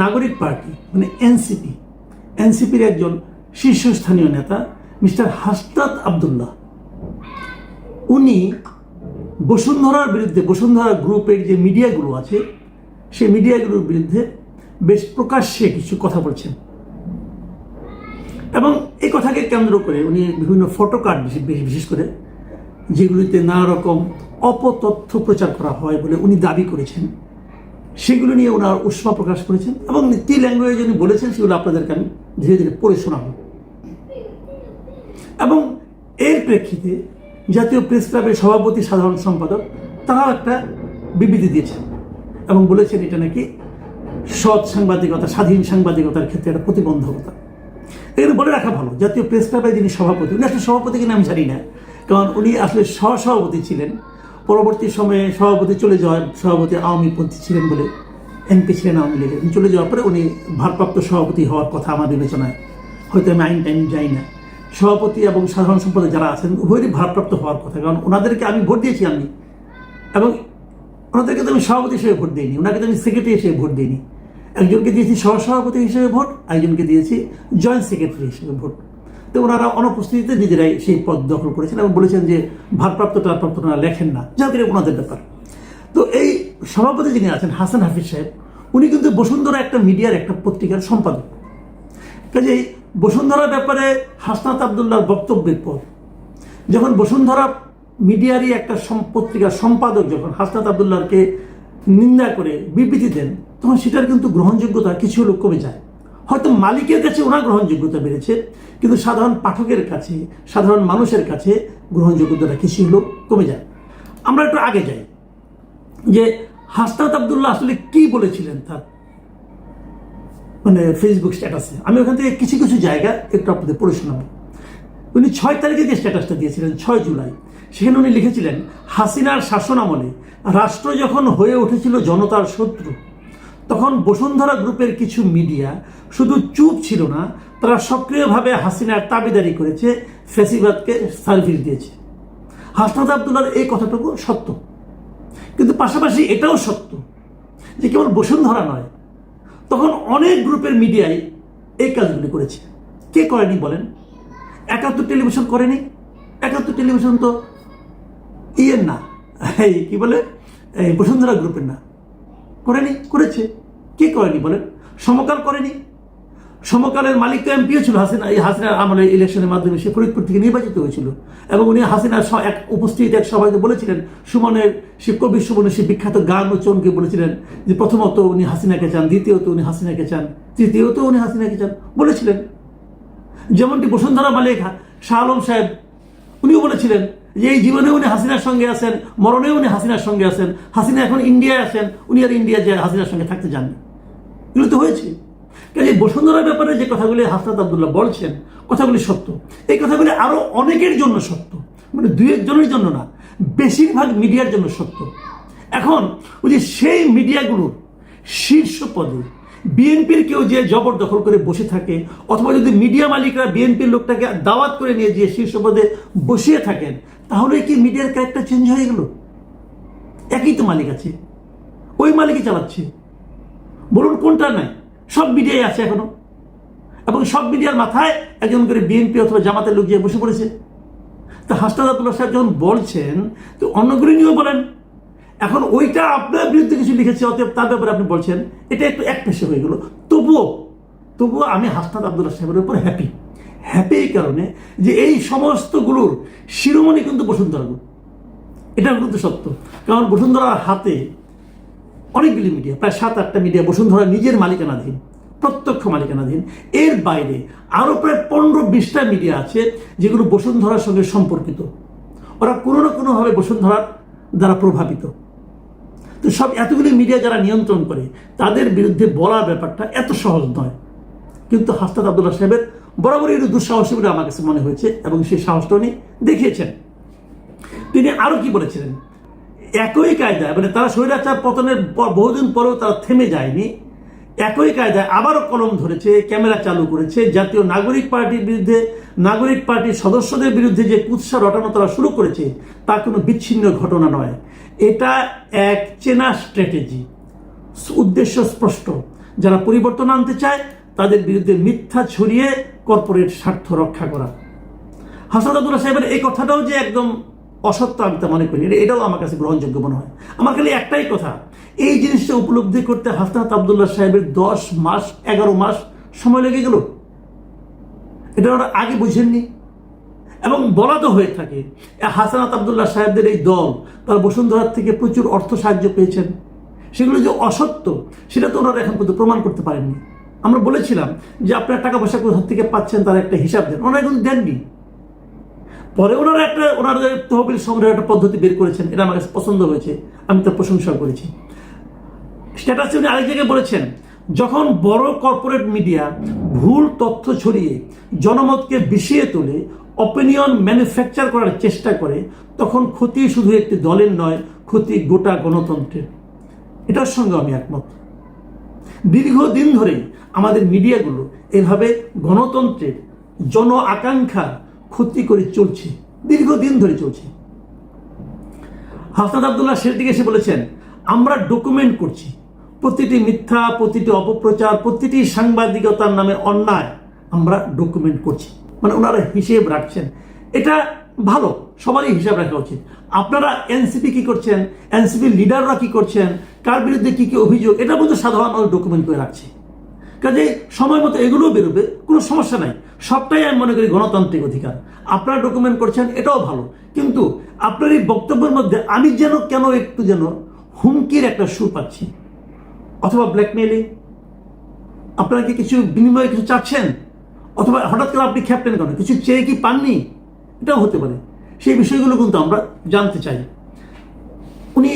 নাগরিক পার্টি মানে এনসিপির একজন শীর্ষস্থানীয় নেতা মিস্টার হাসনাত আব্দুল্লাহ, উনি বসুন্ধরার বিরুদ্ধে, বসুন্ধরা গ্রুপের যে মিডিয়াগুলো আছে সেই মিডিয়াগুলোর বিরুদ্ধে বেশ প্রকাশ্যে কিছু কথা বলছেন এবং এই কথাকে কেন্দ্র করে উনি বিভিন্ন ফটোকার্ড বিশেষ করে যেগুলিতে নানা রকম অপতথ্য প্রচার করা হয় বলে উনি দাবি করেছেন, সেগুলো নিয়ে ওনার উষ্মা প্রকাশ করেছেন এবং কি ল্যাঙ্গুয়েজ উনি বলেছেন সেগুলো আপনাদেরকে আমি ধীরে ধীরে পড়ে শোনাব। এবং এর প্রেক্ষিতে জাতীয় প্রেস ক্লাবের সভাপতি সাধারণ সম্পাদক তারাও একটা বিবৃতি দিয়েছেন এবং বলেছেন এটা নাকি সৎ সাংবাদিকতা, স্বাধীন সাংবাদিকতার ক্ষেত্রে একটা প্রতিবন্ধকতা। এগুলো বলে রাখা ভালো। জাতীয় প্রেস ক্লাবের যিনি সভাপতি, উনি আসলে সভাপতি কিনা আমি জানি না, কারণ উনি আসলে সহসভাপতি ছিলেন। পরবর্তী সময়ে সভাপতি চলে যাওয়ার, সভাপতি আওয়ামীপন্থী ছিলেন বলে, এমপি ছিলেন আওয়ামী লীগের, চলে যাওয়ার পরে উনি ভারপ্রাপ্ত সভাপতি হওয়ার কথা আমার বিবেচনায়, হয়তো আমি আইন টাইন যাই না। সভাপতি এবং সাধারণ সম্পাদক যারা আছেন উভয়েরই ভারপ্রাপ্ত হওয়ার কথা, কারণ ওনাদেরকে আমি ভোট দিয়েছি আমি, এবং ওনাদেরকে তো আমি সভাপতি হিসেবে ভোট দিইনি, ওনাকে তো আমি সেক্রেটারি হিসেবে ভোট দিইনি। একজনকে দিয়েছি সহসভাপতি হিসেবে ভোট, একজনকে দিয়েছি জয়েন্ট সেক্রেটারি হিসেবে ভোট। তো ওনারা অনুপস্থিতিতে নিজেরাই সেই পদ দখল করেছেন এবং বলেছেন যে ভারপ্রাপ্ত টারপ্রাপ্ত ওনারা লেখেন না, যাদের ওনাদের ব্যাপার। তো এই সভাপতি যিনি আছেন হাসান হাফিজ সাহেব, উনি কিন্তু বসুন্ধরা একটা মিডিয়ার একটা পত্রিকার সম্পাদক। কাজেই বসুন্ধরার ব্যাপারে হাসনাত আব্দুল্লাহর বক্তব্যের পর যখন বসুন্ধরা মিডিয়ারই একটা পত্রিকার সম্পাদক যখন হাসনাত আব্দুল্লাহকে নিন্দা করে বিবৃতি দেন, তখন সেটার কিন্তু গ্রহণযোগ্যতা কিছু হলেও কমে যায়। হয়তো মালিকের কাছে ওনার গ্রহণযোগ্যতা বেড়েছে, কিন্তু সাধারণ পাঠকের কাছে, সাধারণ মানুষের কাছে গ্রহণযোগ্যতাটা কিছু হলেও কমে যায়। আমরা একটু আগে যাই যে হাসনাত আব্দুল্লাহ আসলে কি বলেছিলেন তার মানে ফেসবুক স্ট্যাটাসে। আমি ওখান থেকে কিছু কিছু জায়গা একটু আপনাদের পড়ে শোনাবো। উনি 6 তারিখে যে স্ট্যাটাসটা দিয়েছিলেন, 6 জুলাই, সেখানে উনি লিখেছিলেন, হাসিনার শাসন আমলে রাষ্ট্র যখন হয়ে উঠেছিল জনতার শত্রু, তখন বসুন্ধরা গ্রুপের কিছু মিডিয়া শুধু চুপ ছিল না, তারা সক্রিয়ভাবে হাসিনার দাবিদারি করেছে, ফ্যাসিবাদকে সার্ভিস দিয়েছে। হাসনাত আব্দুল্লাহর এই কথাটুকু সত্য, কিন্তু পাশাপাশি এটাও সত্য যে কেবল বসুন্ধরা নয়, তখন অনেক গ্রুপের মিডিয়াই এই কাজগুলি করেছে। কে করেনি বলেন? 71 টেলিভিশন করেনি? 71 টেলিভিশন তো ইয়ের না, এই কি বলে, এই বসুন্ধরা গ্রুপের না, করেনি? করেছে। কে করেনি বলেন? সমকাল করেনি? সমকালের মালিক তো এমপিও ছিল হাসিনা, এই হাসিনার আমলে ইলেকশনের মাধ্যমে সে ফরিদপুর থেকে নির্বাচিত হয়েছিল এবং উনি হাসিনার এক উপস্থিত এক সভায় বলেছিলেন, সুমনের সে কবি সুমনের সে বিখ্যাত গান উচ্চারণকে বলেছিলেন যে প্রথমত উনি হাসিনাকে চান, দ্বিতীয়ত উনি হাসিনাকে চান, তৃতীয়ত উনি হাসিনাকে চান বলেছিলেন। যেমনটি বসুন্ধরা মালিক শাহ আলম সাহেব, উনিও বলেছিলেন যে এই জীবনে উনি হাসিনার সঙ্গে আছেন, মরণে উনি হাসিনার সঙ্গে আছেন, হাসিনা এখন ইন্ডিয়ায় আছেন, উনি আর ইন্ডিয়া যে হাসিনার সঙ্গে থাকতে যাননি। এগুলো তো হয়েছে। কাজে বসুন্ধরার ব্যাপারে যে কথাগুলি হাসনাত আব্দুল্লাহ বলছেন, কথাগুলি সত্য। এই কথাগুলি আরো অনেকের জন্য সত্য, মানে 2-1 জনের জন্য না, বেশিরভাগ মিডিয়ার জন্য সত্য। এখন ওই যে সেই মিডিয়াগুলোর শীর্ষ পদে বিএনপির কেউ যে জবরদখল করে বসে থাকে, অথবা যদি মিডিয়া মালিকরা বিএনপির লোকটাকে দাওয়াত করে নিয়ে যে শীর্ষ পদে বসিয়ে থাকেন, তাহলে কি মিডিয়ার ক্যারেক্টার চেঞ্জ হয়ে গেল? একই তো মালিক আছে, ওই মালিকই চালাচ্ছে। বলুন কোনটা নাই? সব মিডিয়াই আছে এখনো, এবং সব মিডিয়ার মাথায় একজন করে বিএনপি অথবা জামাতের লোক যে বসে পড়েছে। তা হাসনাত আব্দুল্লাহ সাহেব যখন বলছেন, তো অন্যগুলি নিয়েও বলেন। এখন ওইটা আপনার বিরুদ্ধে কিছু লিখেছে, অতএব তার ব্যাপারে আপনি বলছেন, এটা একটু একপেশে হয়ে গেল। তবুও আমি হাসনাত আব্দুল্লাহ সাহেবের উপর হ্যাপি এই কারণে যে এই সমস্তগুলোর শিরোমণি কিন্তু বসুন্ধরা গ্রুপ। এটা কিন্তু সত্য, কারণ বসুন্ধরার হাতে অনেকগুলি মিডিয়া, প্রায় 7-8টা মিডিয়া বসুন্ধরা নিজের মালিকানাধীন, প্রত্যক্ষ মালিকানাধীন। এর বাইরে আরো প্রায় 15-20টা মিডিয়া আছে যেগুলো বসুন্ধরার সঙ্গে সম্পর্কিত, ওরা কোনো না কোনোভাবে বসুন্ধরার দ্বারা প্রভাবিত। তো সব এতগুলি মিডিয়া যারা নিয়ন্ত্রণ করে, তাদের বিরুদ্ধে বলার ব্যাপারটা এত সহজ নয়। কিন্তু হাসনাত আব্দুল্লাহ সাহেবের বরাবরই একটু দুঃসাহসী বলে আমার কাছে মনে হয়েছে, এবং সেই সাহসটা উনি দেখিয়েছেন। তিনি আরো কি বলেছিলেন, একই কায়দায়, মানে তারা স্বৈরাচার পতনের বহুদিন পরেও তারা থেমে যায়নি, একই কায়দায় আবারও কলম ধরেছে, ক্যামেরা চালু করেছে, জাতীয় নাগরিক পার্টির বিরুদ্ধে, নাগরিক পার্টির সদস্যদের বিরুদ্ধে যে কুৎসা রটানো তারা শুরু করেছে, তা কোনো বিচ্ছিন্ন ঘটনা নয়। এটা এক চেনা স্ট্র্যাটেজি, উদ্দেশ্য স্পষ্ট। যারা পরিবর্তন আনতে চায় তাদের বিরুদ্ধে মিথ্যা ছড়িয়ে কর্পোরেট স্বার্থ রক্ষা করা। হাসনাত আব্দুল্লাহ সাহেবের এই কথাটাও যে একদম অসত্য আমি তা মনে করি, এটাও আমার কাছে গ্রহণযোগ্য মনে হয়। আমার খালি একটাই কথা, এই জিনিসটা উপলব্ধি করতে হাসনাত আব্দুল্লাহ সাহেবের 10 মাস 11 মাস সময় লেগে গেল। এটা ওরা আগে বুঝেননি। এবং বলা তো হয়ে থাকে হাসনাত আব্দুল্লাহ সাহেবদের এই দল তারা বসুন্ধরার থেকে প্রচুর অর্থ সাহায্য পেয়েছেন, সেগুলো যে অসত্য সেটা তো ওনারা এখন পর্যন্ত প্রমাণ করতে পারেননি। আমরা বলেছিলাম যে আপনারা টাকা পয়সা কোথা থেকে পাচ্ছেন তার একটা হিসাব দেন, ওনারা কিন্তু দেননি। পরে ওনারা ওনাদের তহবিল সংগ্রহের একটা পদ্ধতি বের করেছেন, এটা আমার কাছে পছন্দ হয়েছে, আমি তার প্রশংসা করেছি। স্ট্যাটাসে উনি আরেক জায়গায় বলেছেন, যখন বড় কর্পোরেট মিডিয়া ভুল তথ্য ছড়িয়ে জনমতকে বিষিয়ে তোলে, অপিনিয়ন ম্যানুফ্যাকচার করার চেষ্টা করে, তখন ক্ষতি শুধু একটি দলের নয়, ক্ষতি গোটা গণতন্ত্রের। এটার সঙ্গে আমি একমত। দীর্ঘদিন ধরেই আমাদের মিডিয়াগুলো এভাবে গণতন্ত্রের জন আকাঙ্ক্ষা ক্ষতি করে চলছে, দীর্ঘদিন ধরে চলছে। হাসনাত আব্দুল্লাহ সেদিকে এসে বলেছেন, আমরা ডকুমেন্ট করছি প্রতিটি মিথ্যা, প্রতিটি অপপ্রচার, প্রতিটি সাংবাদিকতার নামে অন্যায় আমরা ডকুমেন্ট করছি। মানে ওনারা হিসেব রাখছেন, এটা ভালো, সবারই হিসাব রাখা উচিত। আপনারা এনসিপি কি করছেন, এনসিপি লিডাররা কি করছেন, কার বিরুদ্ধে কি কি অভিযোগ, এটা বলতে সাধারণ মানুষ ডকুমেন্ট করে রাখছে। কাজে সময় মতো এগুলোও বেরোবে, কোনো সমস্যা নাই। সবটাই আমি মনে করি গণতান্ত্রিক অধিকার। আপনারা ডকুমেন্ট করছেন, এটাও ভালো, কিন্তু আপনার এই বক্তব্যের মধ্যে আমি যেন কেন একটু যেন হুমকির একটা সুর পাচ্ছি, অথবা ব্ল্যাকমেইলিং। আপনারা কি কিছু বিনিময়ে কিছু চাচ্ছেন, অথবা হঠাৎ করে আপনি ক্যাপ্টেন কেন, কিছু চেয়ে কি পাননি, এটাও হতে পারে। সেই বিষয়গুলো কিন্তু আমরা জানতে চাই। উনি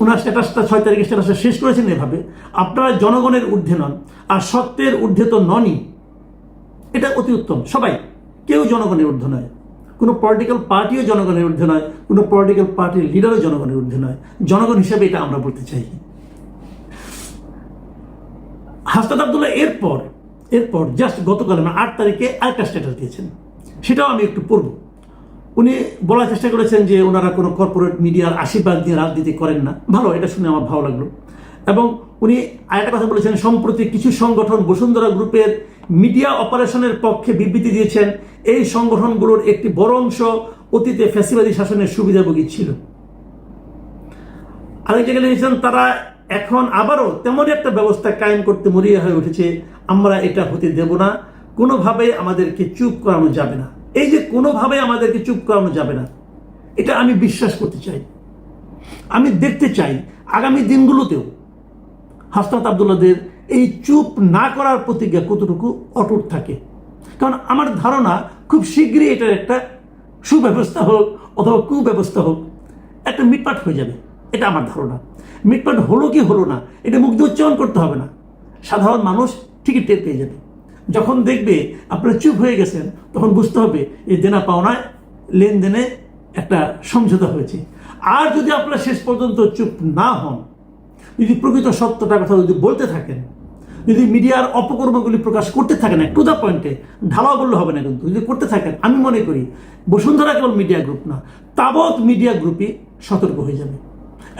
ওনার স্ট্যাটাসটা 6 তারিখের স্ট্যাটাসটা শেষ করেছেন এভাবে, আপনারা জনগণের ঊর্ধ্বে নন আর সত্যের ঊর্ধ্বে তো ননই। এটা অতি উত্তম। সবাই, কেউ জনগণের ঊর্ধ্বে নয়, কোনো পলিটিক্যাল পার্টিও জনগণের ঊর্ধ্বে নয়, কোনো পলিটিক্যাল পার্টির লিডারও জনগণের ঊর্ধ্বে নয়। জনগণ হিসেবে এটা আমরা বলতে চাই। হাসনাত আব্দুল্লাহ এরপর জাস্ট গতকাল 8 তারিখে আরেকটা স্ট্যাটাস দিয়েছেন, সেটাও আমি একটু পড়ব। উনি বলার চেষ্টা করেছেন যে ওনারা কোনো কর্পোরেট মিডিয়ার আশীর্বাদ দিয়ে রাজনীতি করেন না। ভালো, এটা শুনে আমার ভালো লাগলো। এবং উনি আরেকটা কথা বলেছেন, সম্প্রতি কিছু সংগঠন বসুন্ধরা গ্রুপের মিডিয়া অপারেশনের পক্ষে বিবৃতি দিয়েছেন। এই সংগঠনগুলোর একটি বড় অংশ অতীতে ফ্যাসিবাদী শাসনের সুবিধাভোগী ছিল। আরেক জায়গায় লিখেছেন, তারা এখন আবারও তেমনই একটা ব্যবস্থা কায়েম করতে মরিয়া হয়ে উঠেছে। আমরা এটা হতে দেব না, কোনোভাবে আমাদেরকে চুপ করানো যাবে না। এই যে কোনোভাবে আমাদেরকে চুপ করানো যাবে না, এটা আমি বিশ্বাস করতে চাই। আমি দেখতে চাই আগামী দিনগুলোতেও হাসনাত আব্দুল্লাহদের এই চুপ না করার প্রতিজ্ঞা কতটুকু অটুট থাকে। কারণ আমার ধারণা খুব শীঘ্রই এটার একটা সুব্যবস্থা হোক অথবা কুব্যবস্থা হোক, একটা মিটমাট হয়ে যাবে, এটা আমার ধারণা। মিটমাট হলো কি হলো না, এটা মুখ দিয়ে উচ্চারণ করতে হবে না, সাধারণ মানুষ ঠিকই টের পেয়ে যাবে। যখন দেখবে আপনারা চুপ হয়ে গেছেন, তখন বুঝতে হবে এই দেনা পাওনায় লেনদেনে একটা সমঝোতা হয়েছে। আর যদি আপনারা শেষ পর্যন্ত চুপ না হন, যদি প্রকৃত সত্যটা কথা যদি বলতে থাকেন, যদি মিডিয়ার অপকর্মগুলি প্রকাশ করতে থাকেন, টু দ্য পয়েন্টে, ঢালাও বললে হবে না, কিন্তু যদি করতে থাকেন, আমি মনে করি বসুন্ধরা কেবল মিডিয়া গ্রুপ না, তাবৎ মিডিয়া গ্রুপই সতর্ক হয়ে যাবে।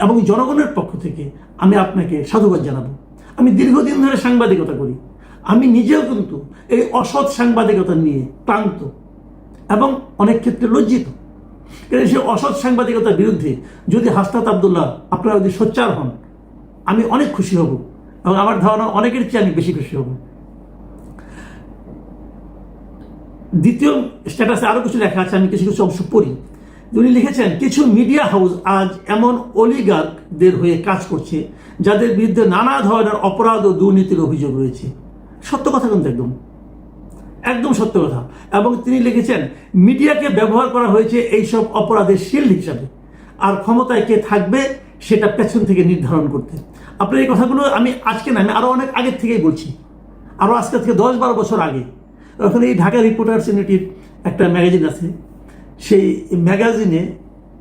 এবং জনগণের পক্ষ থেকে আমি আপনাকে সাধুবাদ জানাবো। আমি দীর্ঘদিন ধরে সাংবাদিকতা করি, আমি নিজেও কিন্তু এই অসৎ সাংবাদিকতা নিয়ে ক্লান্ত এবং অনেক ক্ষেত্রে লজ্জিত। সেই অসৎ সাংবাদিকতার বিরুদ্ধে যদি হাসনাত আব্দুল্লাহ আপনারা যদি সোচ্চার হন, আমি অনেক খুশি হব, এবং আমার ধারণা অনেকের চেয়ে আমি বেশি খুশি হব। দ্বিতীয় স্ট্যাটাসে আরও কিছু লেখা আছে, আমি কিছু কিছু অংশ পড়ি। উনি লিখেছেন, কিছু মিডিয়া হাউস আজ এমন অলিগার্কদের হয়ে কাজ করছে যাদের বিরুদ্ধে নানা ধরনের অপরাধ ও দুর্নীতির অভিযোগ রয়েছে। সত্য কথা কিন্তু একদম সত্য কথা। এবং তিনি লিখেছেন, মিডিয়াকে ব্যবহার করা হয়েছে এইসব অপরাধের শিল্ড হিসাবে, আর ক্ষমতায় কে থাকবে সেটা পেছন থেকে নির্ধারণ করতে। আপনার এই কথাগুলো আমি আজকে না, আমি আরও অনেক আগের থেকেই বলছি, আরও আজকে থেকে 10-12 বছর আগে। ওখানে এই ঢাকা রিপোর্টার্স ইউনিটির একটা ম্যাগাজিন আছে, সেই ম্যাগাজিনে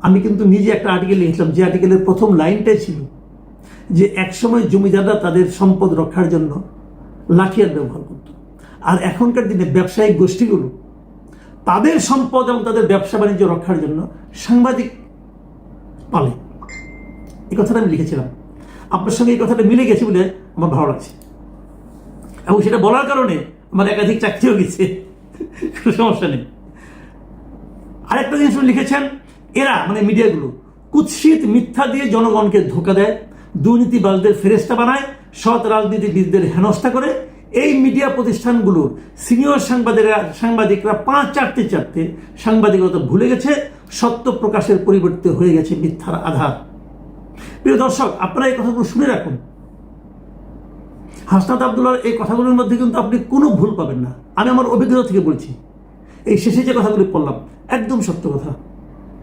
আমি কিন্তু নিজে একটা আর্টিকেল লিখেছিলাম, যে আর্টিকেলের প্রথম লাইনটাই ছিল যে একসময় জমিদাররা তাদের সম্পদ রক্ষার জন্য লাঠিয়ার ব্যবহার করত, আর এখনকার দিনে ব্যবসায়িক গোষ্ঠীগুলো তাদের সম্পদ এবং তাদের ব্যবসা বাণিজ্য রক্ষার জন্য সাংবাদিক পালে। এই কথাটা আমি লিখেছিলাম, আপনার সঙ্গে এই কথাটা মিলে গেছে বলে আমার ভালো লাগছে। এবং সেটা বলার কারণে আমার একাধিক চাকরিও গেছে, কোনো সমস্যা নেই। আরেকটা জিনিস উনি লিখেছেন, এরা মানে মিডিয়াগুলো কুৎসিত মিথ্যা দিয়ে জনগণকে ধোঁকা দেয়, দুর্নীতিবাজদের ফেরেস্তা বানায়, সৎ রাজনীতিবিদদের হেনস্থা করে। এই মিডিয়া প্রতিষ্ঠানগুলোর সিনিয়র সাংবাদিকরা পাঁচ চারটে সাংবাদিকতা ভুলে গেছে, সত্য প্রকাশের পরিবর্তে হয়ে গেছে মিথ্যার আধার। প্রিয় দর্শক, আপনারা এই কথাগুলো শুনে রাখুন। হাসনাত আব্দুল্লাহর এই কথাগুলোর মধ্যে কিন্তু আপনি কোনো ভুল পাবেন না। আমি আমার অভিজ্ঞতা থেকে বলছি, এই শেষে যে কথাগুলি বললাম একদম সত্য কথা।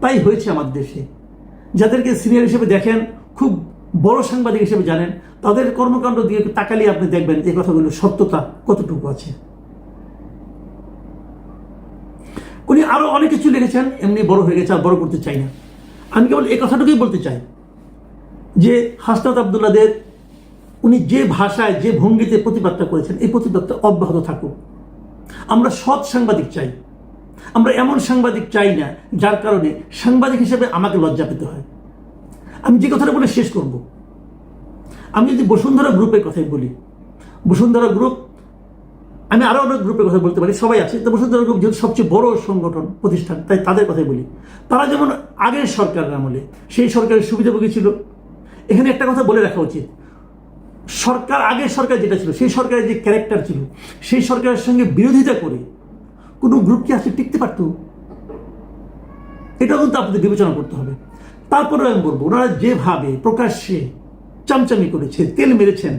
তাই হয়েছে আমাদের দেশে। যাদেরকে সিনিয়র হিসেবে দেখেন, খুব বড় সাংবাদিক হিসেবে জানেন, তাদের কর্মকাণ্ড দিয়ে তাকালে আপনি দেখবেন এই কথাগুলোর সত্যতা কতটুকু আছে। উনি আরো অনেক কিছু লিখেছেন, এমনি বড় হয়ে গেছে, আর বড় করতে চাই না। আমি কেবল এই কথাটুকুই বলতে চাই যে হাসনাত আব্দুল্লাহদের উনি যে ভাষায় যে ভঙ্গিতে প্রতিবাদটা করেছেন, এই প্রতিবাদটা অব্যাহত থাকুক। আমরা সৎ সাংবাদিক চাই। আমরা এমন সাংবাদিক চাই না যার কারণে সাংবাদিক হিসেবে আমাকে লজ্জা পেতে হয়। আমি যে কথাটা বলে শেষ করব, আমি যদি বসুন্ধরা গ্রুপের কথাই বলি, বসুন্ধরা গ্রুপ, আমি আরো অনেক গ্রুপের কথা বলতে পারি, সবাই আছে, তো বসুন্ধরা গ্রুপ যেহেতু সবচেয়ে বড় সংগঠন প্রতিষ্ঠান, তাই তাদের কথাই বলি। তারা যেমন আগের সরকারের আমলে সেই সরকারের সুবিধাভোগী ছিল। এখানে একটা কথা বলে রাখা উচিত, সরকার, আগের সরকার যেটা ছিল, সেই সরকারের যে ক্যারেক্টার ছিল, সেই সরকারের সঙ্গে বিরোধিতা করে কোনো গ্রুপ কি আসলে টিকতে পারত? এটাও কিন্তু আপনাদের বিবেচনা করতে হবে। তারপরে আমি বলবো, ওনারা যেভাবে প্রকাশ্যে চামচামি করেছে, তেল মেরেছেন,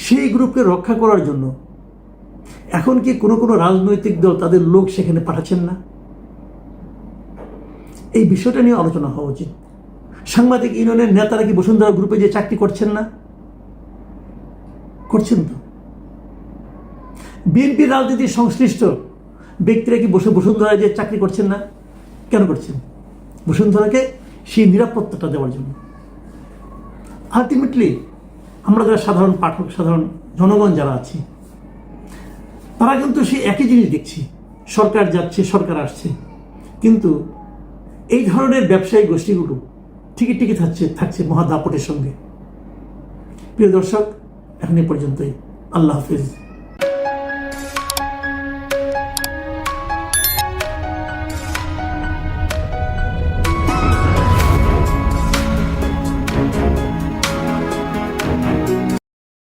সেই গ্রুপকে রক্ষা করার জন্য এখন কি কোনো রাজনৈতিক দল তাদের লোক সেখানে পাঠাচ্ছেন না? এই বিষয়টা নিয়ে আলোচনা হওয়া উচিত। সাংবাদিক ইউনিয়নের নেতারা কি বসুন্ধরা গ্রুপে যে চাকরি করছেন না? করছেন তো। বিএনপির রাজনীতি সংশ্লিষ্ট ব্যক্তিরা কি বসুন্ধরায় যে চাকরি করছেন না? কেন করছেন? বসুন্ধরাকে সেই নিরাপত্তাটা দেওয়ার জন্য। আলটিমেটলি আমরা যারা সাধারণ পাঠক, সাধারণ জনগণ যারা আছি, তারা কিন্তু সেই একই জিনিস দেখছি, সরকার যাচ্ছে, সরকার আসছে, কিন্তু এই ধরনের ব্যবসায়ী গোষ্ঠীগুলো ঠিকই থাকছে মহা দাপটের সঙ্গে। প্রিয় দর্শক, এখন এ পর্যন্তই। আল্লাহ হাফিজ।